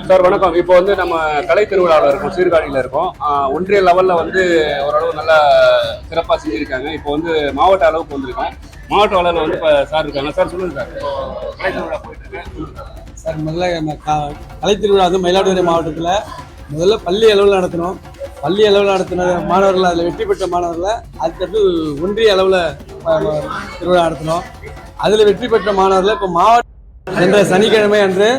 Sir வணக்கம். இப்போ வந்து நம்ம கலை திருவிழாவில் இருக்கோம், சீர்காழியில் இருக்கோம். ஒன்றிய லெவலில் வந்து ஓரளவு நல்லா சிறப்பாக செஞ்சுருக்காங்க. இப்போ வந்து மாவட்ட அளவுக்கு வந்திருக்கோம். மாவட்ட அளவில் வந்து இப்போ சார் இருக்காங்க. சார் சொல்லுங்கள் சார். கலை திருவிழா போயிட்டு இருக்கேன் சார். முதல்ல நம்ம கலை திருவிழா வந்து மயிலாடுதுறை மாவட்டத்தில் முதல்ல பள்ளி அளவில் நடத்தணும். பள்ளி அளவில் நடத்தின மாணவர்கள், அதில் வெற்றி பெற்ற மாணவர்களை அதுக்கடுத்து ஒன்றிய அளவில் திருவிழா நடத்தணும். அதில் வெற்றி பெற்ற மாணவர்களை இப்போ மாவட்ட என்ற சனிக்கிழமை அன்று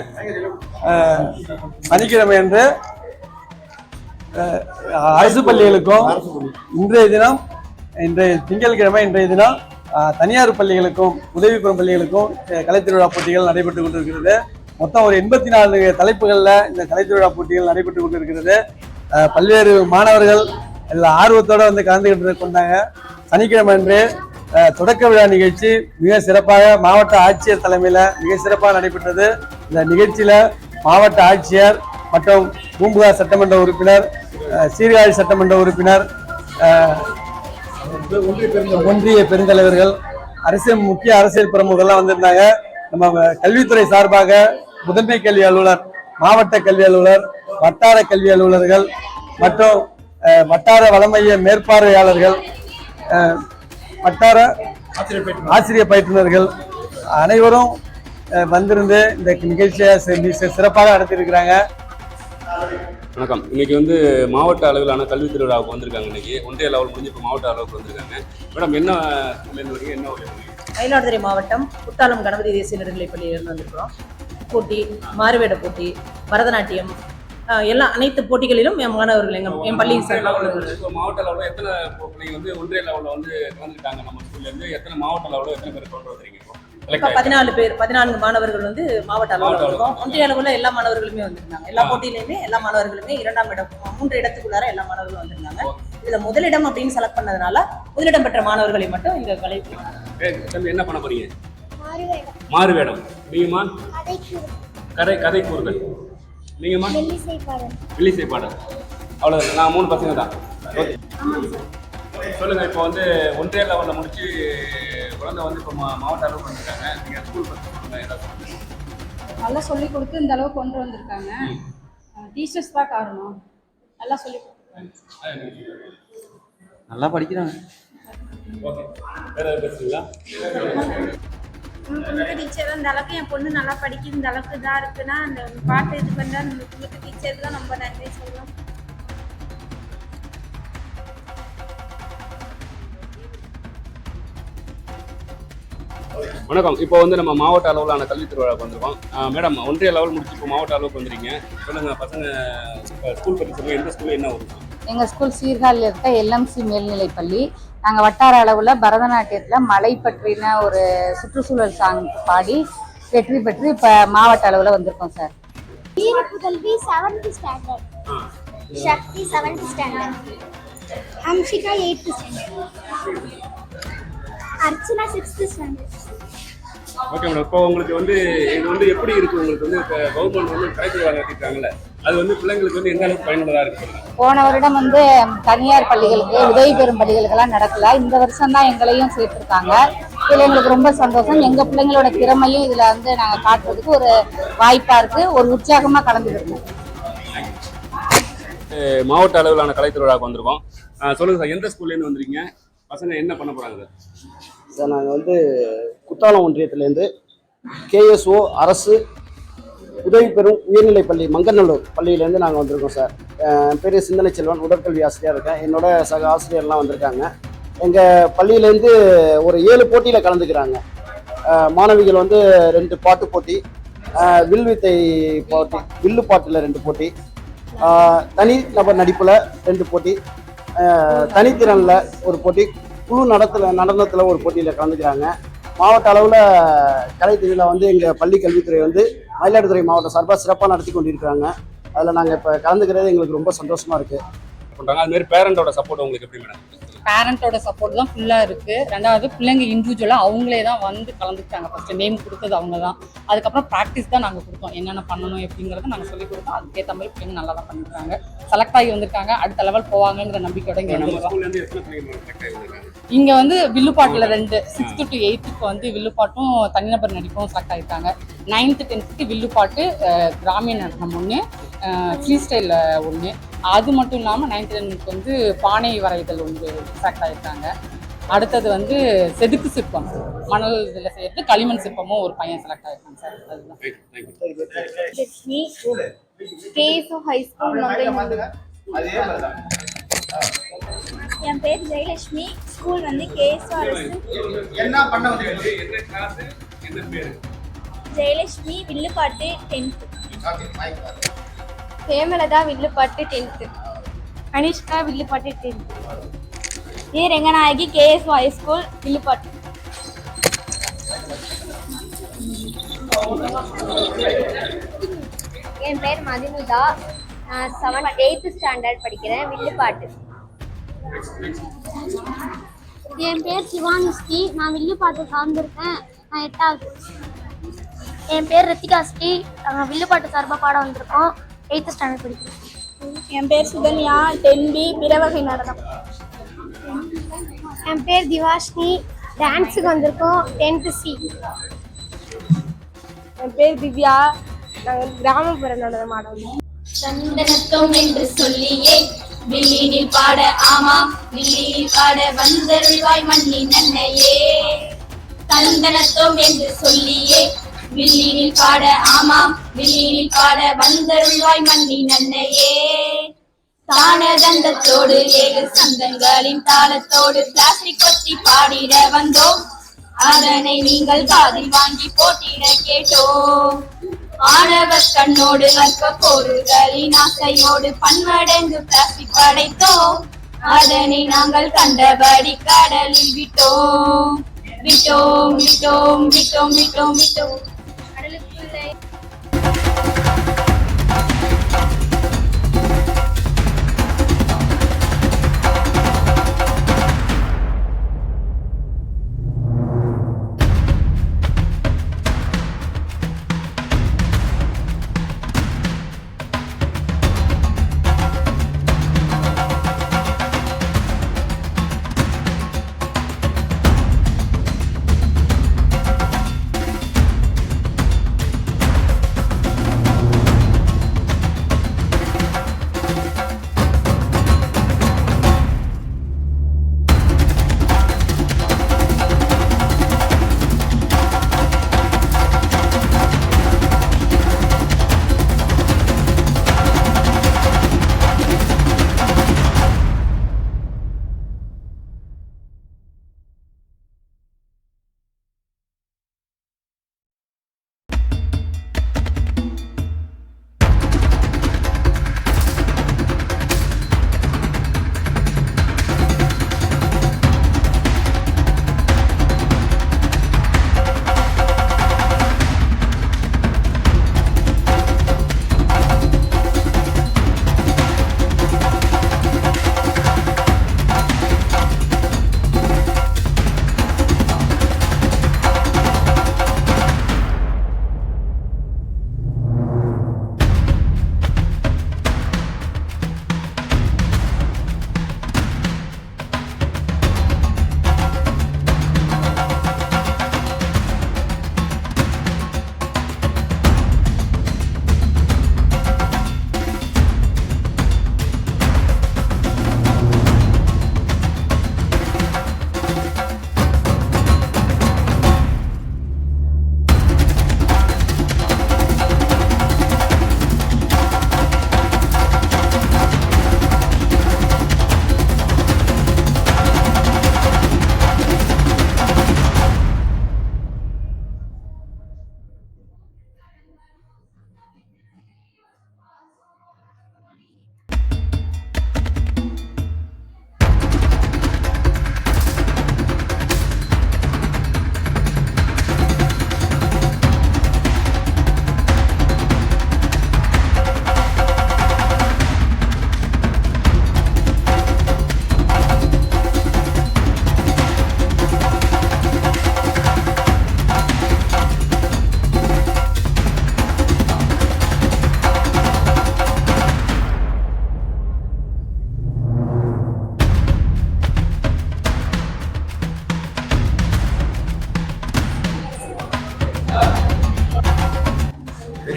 அரசு பள்ளிகளுக்கும் இன்றைய திங்கட்கிழமை தனியார் பள்ளிகளுக்கும் உதவி பெறும் பள்ளிகளுக்கும் கலைத்திருவிழா போட்டிகள் நடைபெற்றுக் கொண்டிருக்கிறது. மொத்தம் ஒரு 84 தலைப்புகளில் இந்த கலைத்திருவிழா போட்டிகள் நடைபெற்றுக் கொண்டிருக்கிறது. பல்வேறு மாணவர்கள் ஆர்வத்தோடு வந்து கலந்துகிட்டு கொண்டாங்க. சனிக்கிழமை அன்று தொடக்க விழா நிகழ்ச்சி மிக சிறப்பாக மாவட்ட ஆட்சியர் தலைமையில் மிக சிறப்பாக நடைபெற்றது. இந்த நிகழ்ச்சியில் மாவட்ட ஆட்சியர் மற்றும் பூம்புகார் சட்டமன்ற உறுப்பினர், சீர்காழி சட்டமன்ற உறுப்பினர், ஒன்றிய பெருந்தலைவர்கள், முக்கிய அரசியல் பிரமுகர்கள்லாம் வந்திருந்தாங்க. நம்ம கல்வித்துறை சார்பாக முதன்மை கல்வி அலுவலர், மாவட்ட கல்வி அலுவலர், வட்டார கல்வி அலுவலர்கள் மற்றும் வட்டார வளமைய மேற்பார்வையாளர்கள், வட்டார ஆசிரியர் பயிற்றுனர்கள் அனைவரும் வந்திருந்து இந்த நிகழ்ச்சியை சிறப்பாக நடத்தியிருக்கிறாங்க. வணக்கம். இன்னைக்கு வந்து மாவட்ட அளவிலான கல்வி திருவிழாவுக்கு வந்திருக்காங்க. இன்னைக்கு ஒன்றிய லெவல் முடிஞ்சு இப்போ மாவட்ட அளவுக்கு வந்திருக்காங்க. மேடம், என்ன மயிலாடுதுறை மாவட்டம் குத்தாலம் கணபதி தேசிய நடுநிலைப் பள்ளியிலிருந்து வந்திருக்கிறோம். போட்டி, மாறுவேட போட்டி, பரதநாட்டியம், அனைத்து போட்டிகளிலும் என் மாணவர்கள் என் பள்ளியின் சார்பாக மாவட்ட லெவலில் எத்தனை பிள்ளைங்க வந்து ஒன்றிய லெவலில் வந்து கலந்துக்கிட்டாங்க? நம்ம ஸ்கூல்லேருந்து எத்தனை மாவட்ட லெவலில் எத்தனை பேர் கொண்டு வந்துருக்கீங்க? 14 மாணவர்கள் வந்து மாவட்ட அளவில் இருக்கும். ஒன்றிய அளவில் எல்லா மாணவர்களுமே வந்திருந்தாங்க. எல்லா போட்டியிலையுமே எல்லா மாணவர்களுமே 2ஆம் இடம், 3 இடத்துக்குள்ளார எல்லா மாணவர்களும் வந்திருந்தாங்க. இதுல முதலிடம் அப்படின்னு செலக்ட் பண்ணதுனால முதலிடம் பெற்ற மாணவர்களை மட்டும் இங்க என்ன பண்ண போறீங்க? மாறுவேடம். நீங்கம்மா? கதை கூறுகள். நீங்கம்மா? வில்லிசை பாடல். அவ்வளவு. நான் 3 பசங்க தான். சொல்லுங்க. இப்போ வந்து ஒன்றிய லெவலில் முடிச்சு குழந்தை வந்து இப்போ மாவட்ட அளவுக்கு வந்துருக்காங்க. நீங்கள் ஸ்கூல் பற்றி நல்லா சொல்லி கொடுத்து இந்த அளவுக்கு கொண்டு வந்திருக்காங்க. டீச்சர்ஸ் தான் காரணம். நல்லா சொல்லி நல்லா படிக்கிறாங்க. ஓகே. வேறு பேசுறீங்களா? டீச்சர் அந்த அளவுக்கு என் பொண்ணு நல்லா படிக்கிற இந்த அளவுக்கு தான் இருக்குன்னா அந்த பாட்டு இது பண்ணா உங்களுக்கு டீச்சருக்கு தான் ரொம்ப நன்றி சொல்லலாம். வணக்கம். இப்போ வந்து நம்ம மாவட்ட அளவிலான கல்வி திருவிழாவுக்கு வந்திருக்கோம். மேடம், ஒன்றிய லெவல் முடிச்சு இப்போ மாவட்ட அளவுக்கு வந்துருங்க. சொல்லுங்க பசங்க, ஸ்கூல் பற்றி சொல்லுங்க. எந்த ஸ்கூல் என்ன வரும்? எங்கள் ஸ்கூல் சீர்காழியில் இருக்க எல்எம்சி மேல்நிலைப்பள்ளி. நாங்கள் வட்டார அளவில் பரதநாட்டியத்தில் மலை பற்றின ஒரு சுற்றுச்சூழல் சாங் பாடி வெற்றி பெற்று இப்போ மாவட்ட அளவில் வந்திருக்கோம் sir. Veerapudhalvi 7th standard, Sakthi 7th standard, Amshika 8th standard, Archana 6th standard. Okay madam. இப்போ உங்களுக்கு வந்து இது வந்து எப்படி இருக்கு? உங்களுக்கு வந்து இப்போ கவர்மெண்ட் வந்து கலைத்திருவிழா நடத்திட்டாங்கல்ல, அது வந்து பிள்ளைங்களுக்கு வந்து எந்த அளவுக்கு பயனுள்ளதாக இருக்கு? போன வருடம் வந்து தனியார் பள்ளிகளுக்கு, உதவி பெறும் பள்ளிகளுக்கெல்லாம் நடக்கல. இந்த வருஷம் தான் எங்களையும் சேர்த்துருக்காங்க. இதில் எங்களுக்கு ரொம்ப சந்தோஷம். எங்கள் பிள்ளைங்களோட திறமையும் இதில் வந்து நாங்கள் காட்டுறதுக்கு ஒரு வாய்ப்பாக இருக்குது. ஒரு உற்சாகமாக கலந்துருக்கோம். மாவட்ட அளவிலான கலைத்திருவிழாவுக்கு வந்திருக்கோம். சொல்லுங்கள் சார், எந்த ஸ்கூல்லேருந்து வந்துருக்கீங்க? பசங்க என்ன பண்ண போகிறாங்க சார்? நாங்கள் வந்து குத்தாலம் ஒன்றியத்திலேருந்து கேஎஸ்ஓ அரசு உதவி பெறும் உயர்நிலைப்பள்ளி மங்கநல்லூர் பள்ளியிலேருந்து நாங்கள் வந்திருக்கோம் சார். என் பேர் சிந்தனை செல்வன், உடற்கல்வி ஆசிரியர் இருக்கேன். என்னோட சக ஆசிரியர்லாம் வந்திருக்காங்க. எங்கள் பள்ளியிலேருந்து ஒரு 7 போட்டியில் கலந்துக்கிறாங்க. மாணவிகள் வந்து 2 பாட்டு போட்டி, வில்வித்தை போட்டி, வில்லு பாட்டில் 2 போட்டி, தனி நபர் நடிப்பில் 2 போட்டி, தனித்திறனில் ஒரு போட்டி, குழு நடனத்தில் ஒரு போட்டியில் கலந்துக்கிறாங்க. மாவட்ட அளவில் கலை திருவிழா வந்து எங்கள் பள்ளி கல்வித்துறை வந்து மயிலாடுதுறை மாவட்ட சார்பாக சிறப்பாக நடத்தி கொண்டிருக்கிறாங்க. அதில் நாங்கள் இப்போ கலந்துக்கிறது எங்களுக்கு ரொம்ப சந்தோஷமாக இருக்குது. அதுமாரி பேரண்டோட சப்போர்ட் உங்களுக்கு எப்படி மேடம்? பேரண்டோட சப்போர்ட் தான் ஃபுல்லாக இருக்குது. ரெண்டாவது பிள்ளைங்க இண்டிவிஜுவலாக அவங்களே தான் வந்து கலந்துக்கிட்டாங்க. ஃபஸ்ட்டு நேம் கொடுத்தது அவங்க தான். அதுக்கப்புறம் ப்ராக்டிஸ் தான் நாங்கள் கொடுத்தோம். என்னென்ன பண்ணணும் எப்படிங்கிறத நாங்கள் சொல்லிக் கொடுத்தோம். அதுக்கேற்ற மாதிரி பிள்ளைங்க நல்லா தான் பண்ணிருக்காங்க. செலக்ட் ஆகி வந்திருக்காங்க. அடுத்த லெவல் போவாங்கங்கிற நம்பிக்கையோட இங்கே இங்கே வந்து வில்லுப்பாட்டில் 2 6th to 8th வந்து வில்லுப்பாட்டும் தனிநபர் நடிப்பும் செலக்ட் ஆகிருக்காங்க. 9th 10th வில்லுப்பாட்டு கிராமிய நடனம் 1, ஃப்ரீ ஸ்டைலில் 1. அது மட்டும் இல்லாமல் 9th 10th வந்து பானை வரைதல் 1 செலக்ட் ஆகிருக்காங்க. அடுத்தது வந்து செதுக்கு சிற்பம், மணல் இதில் செய்யறது களிமண் சிற்பமும் ஒரு பையன் செலக்ட் ஆகிருக்காங்க சார். அதுதான் லட்சுமி கேஎஸ்ஓ ஹைஸ்கூல் மங்கை. என் பேர் ஜெயலட்சுமி. ஸ்கூல் வந்து கேஎஸ்ஓ அரசு. ஜெயலட்சுமி வில்லுப்பாட்டு 10th. ஹேமலதா வில்லுப்பாட்டு 10th. அனிஷ்கா வில்லுப்பாட்டு 10th. ஏ ரெங்கநாயகி கேஎஸ்ஓ ஹைஸ்கூல் வில்லுப்பாட்டு. என் பேர் மதிமுதா. 8th ஸ்டாண்டர்ட் படிக்கிறேன். வில்லுப்பாட்டு. என் பேர் சிவானுஸ்ரீ. நான் வில்லுப்பாட்டு சார்ந்திருக்கேன். நான் 8வது. என் பேர் ரித்திகா ஸ்ரீ. வில்லுப்பாட்டு சார்பாக பாட வந்திருக்கோம். 8th ஸ்டாண்டர்ட் படிக்கிறேன். என் பேர் சுகன்யா. 10B பிறவகை நடனம். என் பேர் திவாஷ்னி. டான்ஸுக்கு வந்திருக்கோம். 10th C. என் பேர் திவ்யா. நாங்கள் கிராமப்புற நடனம் ஆட வந்தோம். சந்தனத்தோம் என்று சொல்லியே வில்லினில் பாட, ஆமாம் வில்லினில் பாட வந்தருள்வாய் மண்ணி நன்னையே. சந்தனத்தோம் என்று சொல்லியே வில்லினில் பாட, ஆமாம் வில்லினில் பாட வந்தருள்வாய் மண்ணி நன்னையே. தானதந்தத்தோடு ஏழு சந்தங்களின் தாளத்தோடு பிளாஸ்டிக் கொத்தி பாடிட வந்தோம். அதனை நீங்கள் காதில் வாங்கி போட்டிட கேட்டோம். ஆணவ கண்ணோடு அற்ப பொருள்களின் ஆசையோடு பன்மடங்கு பிளாஸ்டிக் படைத்தோம். அதனை நாங்கள் கண்டபடி கடலில் விட்டோம் விட்டோம் விட்டோம் விட்டோம் விட்டோம் விட்டோம் கடலுக்குள்ளே.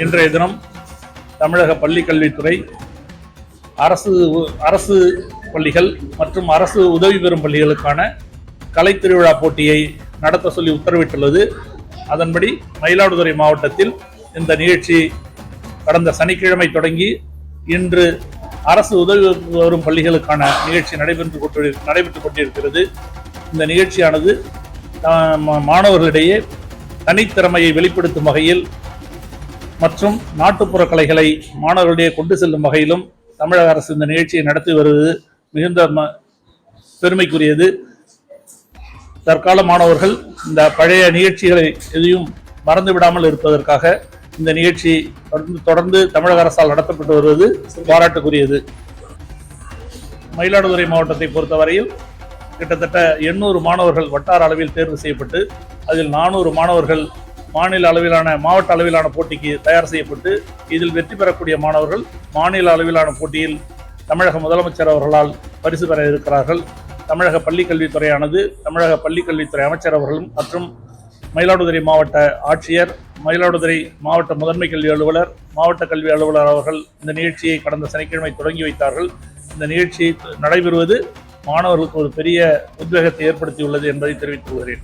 இன்றைய தினம் தமிழக பள்ளிக்கல்வித்துறை அரசு பள்ளிகள் மற்றும் அரசு உதவி பெறும் பள்ளிகளுக்கான கலை திருவிழா போட்டியை நடத்த சொல்லி உத்தரவிட்டுள்ளது. அதன்படி மயிலாடுதுறை மாவட்டத்தில் இந்த நிகழ்ச்சி கடந்த சனிக்கிழமை தொடங்கி இன்று அரசு உதவி வரும் பள்ளிகளுக்கான நிகழ்ச்சி நடைபெற்றுக் கொண்டிருக்கிறது. இந்த நிகழ்ச்சியானது மாணவர்களிடையே தனித்திறமையை வெளிப்படுத்தும் வகையில் மற்றும் நாட்டுப்புற கலைகளை மாணவர்களிடையே கொண்டு செல்லும் வகையிலும் தமிழக அரசு இந்த நிகழ்ச்சியை நடத்தி வருவது மிகுந்த பெருமைக்குரியது. தற்கால மாணவர்கள் இந்த பழைய நிகழ்ச்சிகளை எதையும் மறந்து விடாமல் இருப்பதற்காக இந்த நிகழ்ச்சி தொடர்ந்து தமிழக அரசால் நடத்தப்பட்டு வருவது பாராட்டுக்குரியது. மயிலாடுதுறை மாவட்டத்தை பொறுத்தவரையில் கிட்டத்தட்ட 800 மாணவர்கள் வட்டார அளவில் தேர்வு செய்யப்பட்டு அதில் 400 மாணவர்கள் மாவட்ட அளவிலான போட்டிக்கு தயார் செய்யப்பட்டு இதில் வெற்றி பெறக்கூடிய மாணவர்கள் மாநில அளவிலான போட்டியில் தமிழக முதலமைச்சர் அவர்களால் பரிசு பெற இருக்கிறார்கள். தமிழக பள்ளிக்கல்வித்துறையானது தமிழக பள்ளிக்கல்வித்துறை அமைச்சர் அவர்களும் மற்றும் மயிலாடுதுறை மாவட்ட ஆட்சியர், மயிலாடுதுறை மாவட்ட முதன்மை கல்வி அலுவலர், மாவட்ட கல்வி அலுவலர் அவர்கள் இந்த நிகழ்ச்சியை கடந்த சனிக்கிழமை தொடங்கி வைத்தார்கள். இந்த நிகழ்ச்சி நடைபெறுவது மாணவர்களுக்கு ஒரு பெரிய உத்வேகத்தை ஏற்படுத்தியுள்ளது என்பதை தெரிவித்துக் கொள்கிறேன்.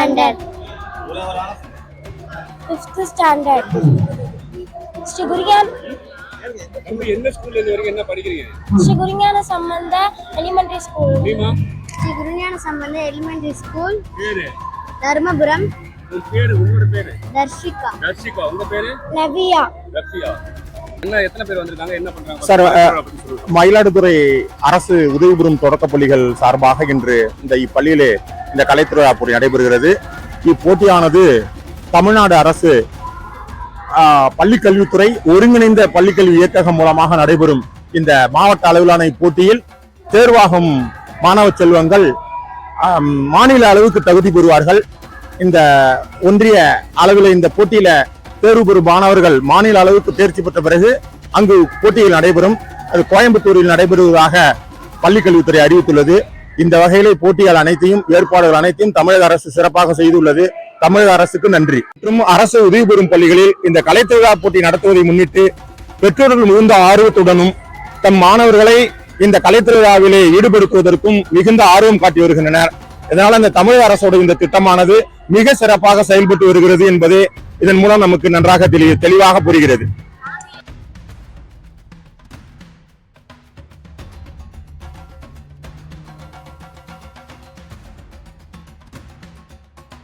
standard. 5th standard. Sri என்ன ஸ்கூல்ல இருந்து வரைக்கும் என்ன படிக்கிறீங்க? Gurungyana Sambandha Elementary School. Neema? Sri Gurungyana Sambandha Elementary School. பேரு? Dharmapuram. உங்க பேரு, உங்களோட பேரு? Darshika. தர்ஷிகா. உங்க பேரு? Navia. ரஃபியா. என்ன எத்தனை பேர் வந்திருக்காங்க, என்ன பண்றாங்க சார்? மயிலாடுதுறை அரசு உதவிபெறும் தொடக்கப்பள்ளிகள் சார்பாக இன்று இந்த இப்பள்ளியிலே இந்த கலைத்திருவிழா போட்டி நடைபெறுகிறது. இப்போட்டியானது தமிழ்நாடு அரசு பள்ளிக்கல்வித்துறை ஒருங்கிணைந்த பள்ளிக்கல்வி இயக்ககம் மூலமாக நடைபெறும் இந்த மாவட்ட அளவிலான இப்போட்டியில் தேர்வாகும் மாணவ செல்வங்கள் மாநில அளவுக்கு தகுதி பெறுவார்கள். இந்த ஒன்றிய அளவில் இந்த போட்டியில தேர்வு பெறும் மாணவர்கள் மாநில அளவுக்கு தேர்ச்சி பெற்ற பிறகு அங்கு போட்டிகள் நடைபெறும். அது கோயம்புத்தூரில் நடைபெறுவதாக பள்ளிக்கல்வித்துறை அறிவித்துள்ளது. இந்த வகையிலே போட்டிகள் அனைத்தையும் ஏற்பாடுகள் அனைத்தையும் தமிழக அரசு சிறப்பாக செய்துள்ளது. தமிழக அரசுக்கு நன்றி. மற்றும் அரசு உதவி பெறும் பள்ளிகளில் இந்த கலைத்திருவிழா போட்டி நடத்துவதை முன்னிட்டு பெற்றோர்கள் மிகுந்த ஆர்வத்துடனும் தம் மாணவர்களை இந்த கலைத்திருவிழாவிலே ஈடுபடுத்துவதற்கும் மிகுந்த ஆர்வம் காட்டி வருகின்றனர். இதனால் இந்த தமிழக அரசோட இந்த திட்டமானது மிக சிறப்பாக செயல்பட்டு வருகிறது என்பதே இதன் மூலம் நமக்கு நன்றாக தெளிவாக புரிகிறது.